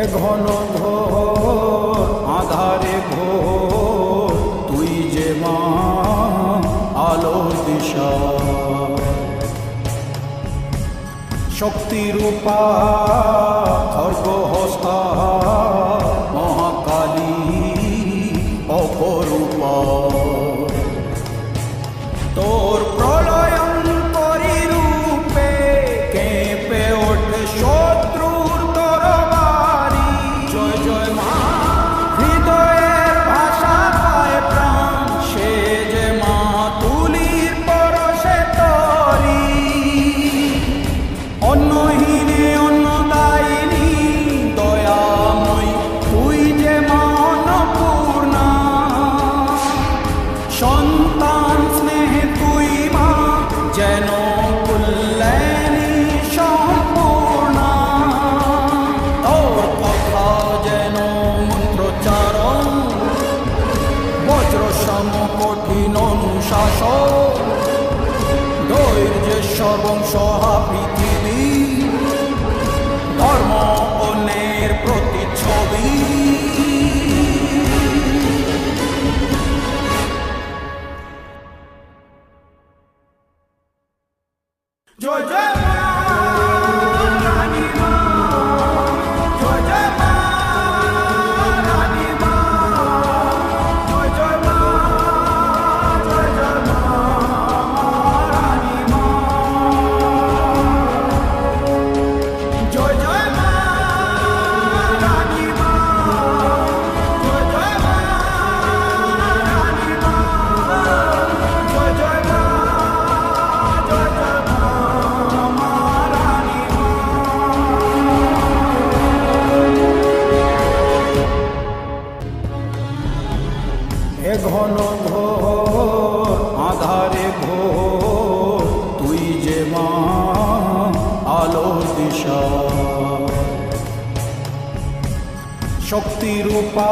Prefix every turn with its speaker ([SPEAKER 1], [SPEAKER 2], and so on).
[SPEAKER 1] এ ঘন ঘোর আধারে ঘোর তুই যে মা আলোর দিশা, শক্তিরূপা খর্গহস্তা মহাকালী অপরূপা। তোর প্রলয়ঙ্করী রূপে কেঁপে ওঠে শত্রুর তরবারি। জয় জয় মা, হৃদয়ের ভাষা পায় প্রাণ, সে যে মা তুলির পরশে তরি। অন্নহীনে অন্নদায়িনী দয়াময়ী, তুই যে মা অন্নপূর্ণা। সন্তান স্নেহে তুই মা যেন কল্যাণী সম্পূর্ণা। তোর কথা যেন মন্ত্রোচ্চারণ, বজ্র সম কঠিন অনুশাসন। ধৈর্যেশ্বর বংশহা পৃথিবী, ধর্ম অন্যের প্রতিচ্ছবি। জয় জয় মা রানী মা, জয় জয় মা রানী মা, জয় জয় মা, জয় জয় মা রানী মা, জয় জয় মা রানী মা, জয় জয় মা রানী মা, জয় জয় মা, জয় জয় মা। এ ঘন ঘোর আধারে ঘোর তুই যে মা আলোর দিশা, শক্তিরূপা